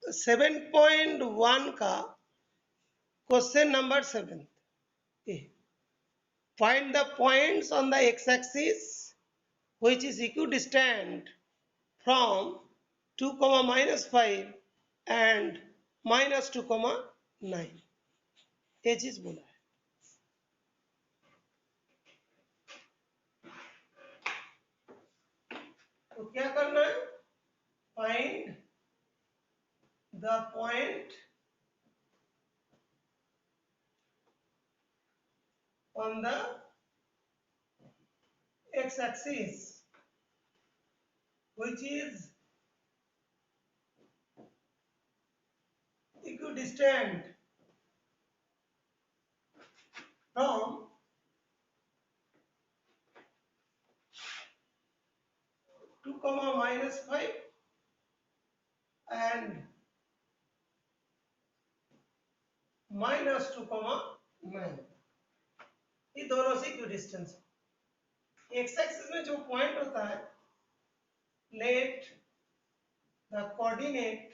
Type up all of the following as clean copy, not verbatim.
7.1 का question number 7, find the points on the x axis which is equidistant from 2, -5 and -2, 9, ये चीज बोला है। तो क्या करना है, find the point on the x axis which is equidistant from 2, -5 and -2, 9, ये दोनों से इक्विडिस्टेंस। एक्स एक्सिस में जो पॉइंट होता है, let the coordinate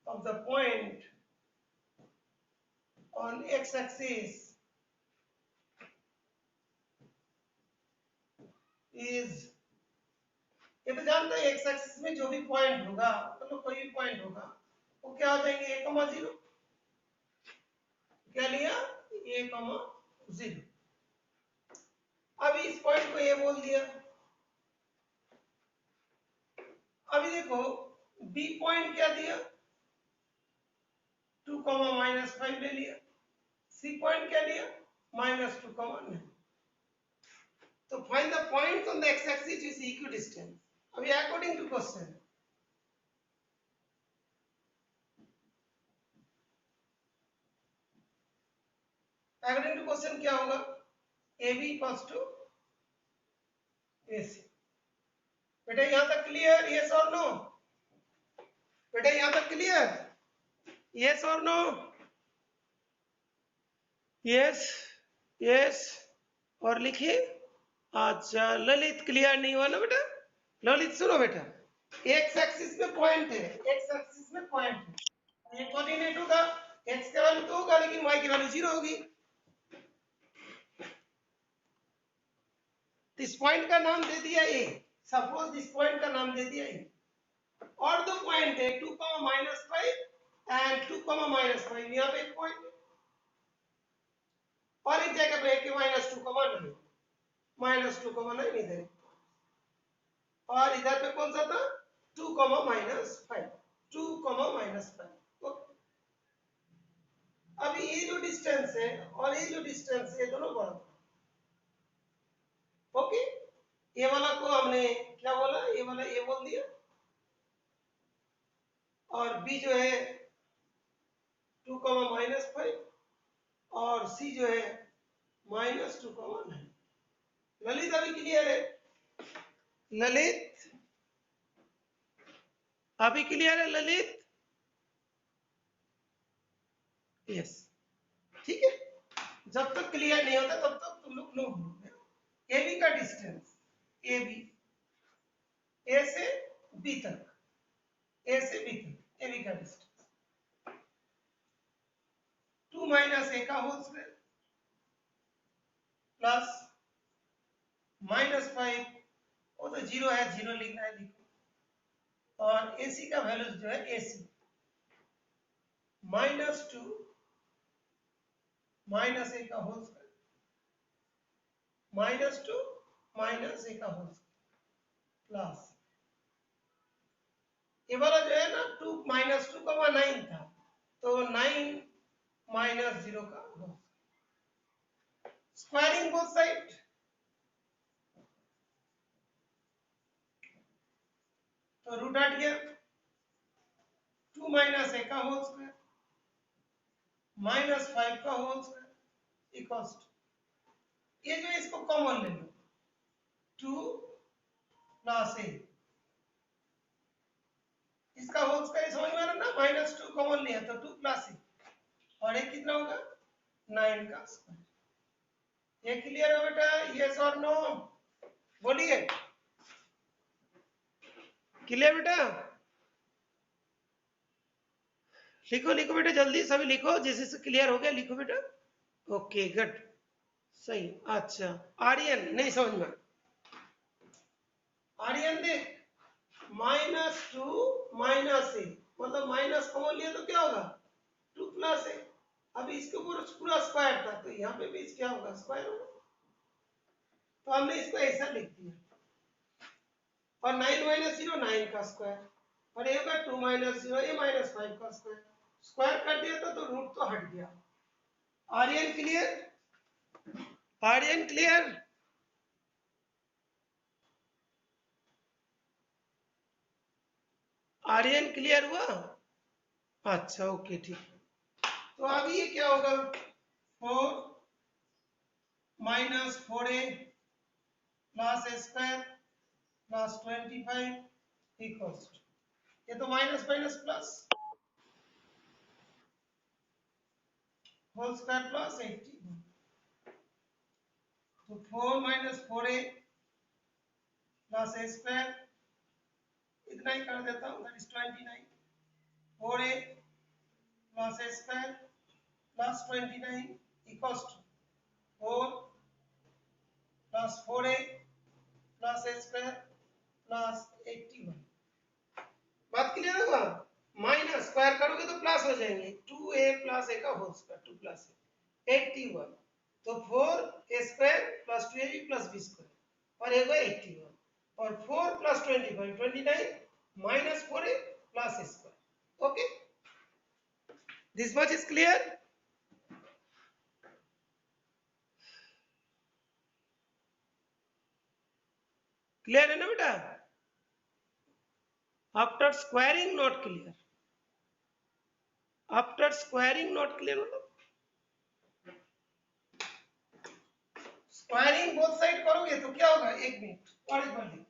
of the point on x axis is, ये तो जानते हैं x axis में जो भी पॉइंट होगा, मतलब कोई भी पॉइंट होगा, वो क्या हो जाएंगे, a, 0। क्या लिया, a, 0। अभी इस पॉइंट को a बोल दिया। अभी देखो b पॉइंट क्या दिया, 2, -5 ले लिया। c पॉइंट क्या लिया, -2, 9। तो find the points on the x axis is equidistant. अभी according to question, according to question क्या होगा, AB इक्वल्स टू AC। बेटा यहां तक क्लियर, यस और नो? बेटा यहां तक क्लियर, यस और नो? यस, यस, और लिखिए। अच्छा ललित क्लियर नहीं हुआ ना बेटा? ललित सुनो बेटा, एक्स एक्सिस में पॉइंट है, एक्स एक्सिस में पॉइंट है, ये कोऑर्डिनेट होगा, एक्स का वैल्यू तो होगा लेकिन वाई की वैल्यू 0 होगी। इस पॉइंट का नाम दे दिया ए, सपोज इस पॉइंट का नाम दे दिया ए, और दो पॉइंट है 2, -5 एंड 2, -5, यहाँ पे एक पॉइंट है, और एक जगह पे है -2, -2, इधर, और इधर पे कौन सा था, 2, -5, 2, -5। ओके, अभी ये जो डिस्टेंस है और ये जो डिस्टेंस है दोनों बराबर। ओके, ये वाला को हमने क्या बोला, ये वाला ये बोल दिया, और बी जो है 2, -5, और सी जो है -2, 9। ललित अभी क्लियर है? ललित अभी क्लियर है ललित? यस, ठीक है। जब तक क्लियर नहीं होता तब तक तुम लोग नो बोलोगे। ए बी का डिस्टेंस, ए बी, ए से बी तक, ए से बी तक, ए बी का डिस्टेंस 2 - a का होल स्क्वायर प्लस -5, वो तो 0 है, 0 लिखना है, लिखो, और AC का वैल्यू जो है AC -2 -a का होल स्क्वायर, -2 -a का होल स्क्वायर प्लस ये वाला जो है ना 2 -2, 9 था, तो 9 -0 का होल स्क्वायरिंग बोथ साइड, तो रूट हट गया, 2 -a का होल स्क्वायर -5 का होल स्क्वायर इक्वल्स टू, ये जो इसको कॉमन ले लो, 2 + a, इसका होल स्क्वायर समझ में आ रहा ना, -2 कॉमन लिया तो 2 + a, और ये कितना होगा, 9 का स्क्वायर। ये क्लियर है बेटा, यस और नो? बोलिए। क्लियर बेटा? लिखो लिखो बेटा, जल्दी सभी लिखो, जैसे से क्लियर हो गया लिखो बेटा। ओके गुड, सही। अच्छा आर्यन नहीं समझ में, आर्यन देख, -2 -a, मतलब माइनस कॉमन लिया तो क्या होगा 2 + a। अब इसके ऊपर पूरा स्क्वायर था तो यहाँ पे भी क्या होगा स्क्वायर होगा, तो हमने इसको ऐसा लिख दिया। और 9 - 0 9 का स्क्वायर, और ये होगा 2 - 0 ये -5 का स्क्वायर। स्क्वायर कर दिया था तो रूट तो हट गया। Aryan clear? Aryan clear? Aryan clear हुआ? अच्छा ओके ठीक। तो अब ये क्या होगा 4 - 4a + a स्क्वायर + 25 इक्वल्स, ये तो minus minus plus, whole square + 80। तो 4 - 4a + a स्क्वायर, इतना ही कर देता हूँ, that is 29। 4a + a square + 29 equals to 4 + 4a + a square + 81। बात क्लियर होगा? माइनस स्क्वायर करोगे तो प्लस हो जाएंगे, 2a + a का होल स्क्वायर 2 + a 81। तो 4a square + 2ab + b square, और ये होगा 81, और 4 + 25 29 - 4a + a square. Okay, this much is clear? Clear है ना बेटा? After squaring not clear, after squaring not clear मतलब स्क्वायरिंग बोथ साइड करोगे तो क्या होगा, एक मिनट और एक बार देखिए।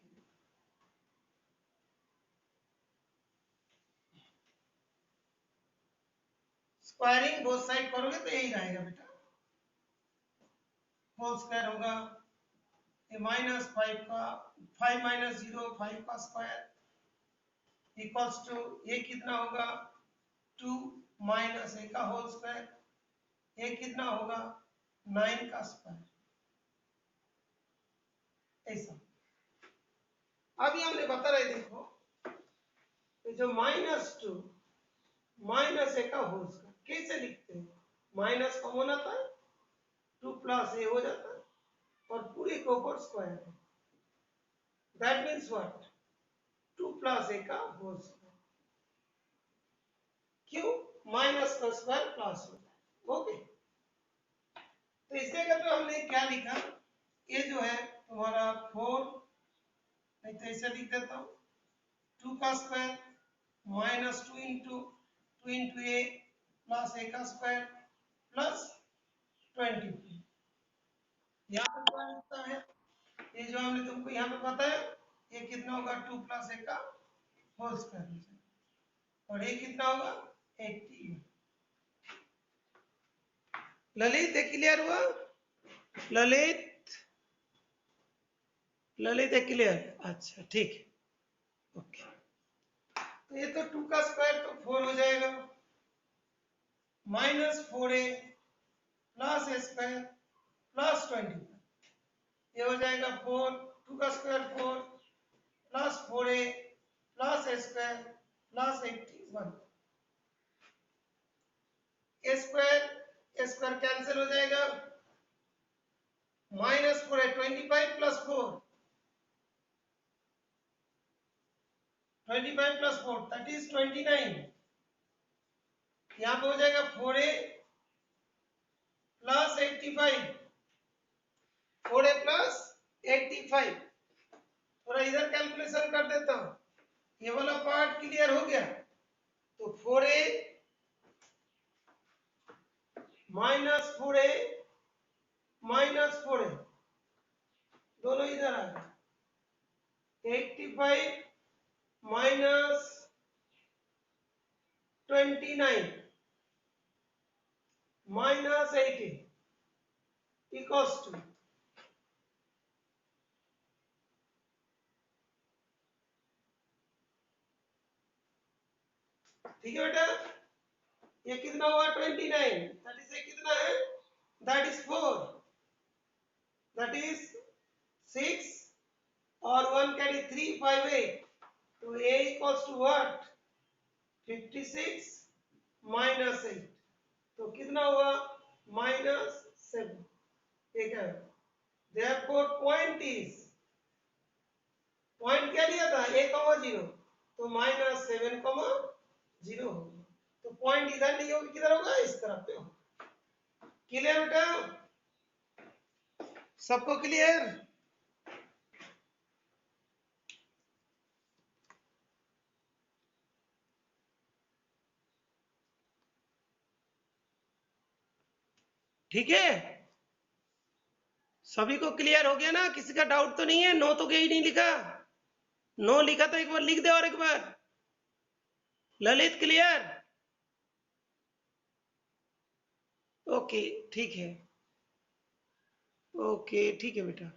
स्क्वायरिंग बोथ साइड करोगे तो यही रहेगा बेटा, होल स्क्वायर होगा, ये -5 का 5 - 0 5 का स्क्वायर इक्वल्स टू, ये कितना होगा 2 - a का होल स्क्वायर, ये कितना होगा 9 का स्क्वायर, ऐसा। अभी हमने बता रहे देखो, जो -2 - a का होल स्क्वायर कैसे लिखते हैं, माइनस कॉमन आता है 2 + a हो जाता है, और पूरे के ऊपर स्क्वायर है, दैट मीन्स व्हाट 2 + a का होल स्क्वायर। क्यों? माइनस का स्क्वायर प्लस होता है। ओके, तो इसके अगर तो हमने क्या लिखा, ये जो है तुम्हारा 4, नहीं तो ऐसे लिख देता हूँ 2 का square -2 into 2 into a + a का स्क्वायर + 20। यहाँ पर क्या लिखता है, ये जो हमने तुमको यहाँ पे बताया, ये कितना होगा 2 + a का होल स्क्वायर, और ये कितना होगा 80। ललित ये क्लियर हुआ? ललित, ललित ये क्लियर? अच्छा ठीक है, ओके। तो ये तो 2 का स्क्वायर तो 4 हो जाएगा, -4a + a स्क्वायर + 25, ये हो जाएगा 4, 2 का square 4 + 4a + a square + 81। a square cancel हो जाएगा, -4a 25 + 4, 25 + 4 दैट इज 29। यहाँ पे हो जाएगा 4a + 85, 4a + 85। थोड़ा इधर कैलकुलेशन कर देता हूँ, ये वाला पार्ट क्लियर हो गया, तो 4a -4a -4a दोनों इधर आ गए, 85 -29 -80 इक्वल्स टू, ठीक है बेटा, ये कितना हुआ 29, दैट इज कितना है, दैट इज 4, दैट इज 6 और 1 कैरी 3 5 8, तो a equals to what 56 minus 8, तो कितना हुआ -7, ठीक है। therefore point is, पॉइंट क्या लिया था a,0, तो -7, 0 होगा, तो पॉइंट इधर नहीं होगा, किधर होगा इस तरफ पे होगा। क्लियर बेटा, सबको क्लियर? ठीक है, सभी को क्लियर हो गया ना, किसी का डाउट तो नहीं है? नो तो कहीं नहीं लिखा, नो लिखा तो एक बार लिख दे, और एक बार। ललित क्लियर? ओके ठीक है, ओके ठीक है बेटा।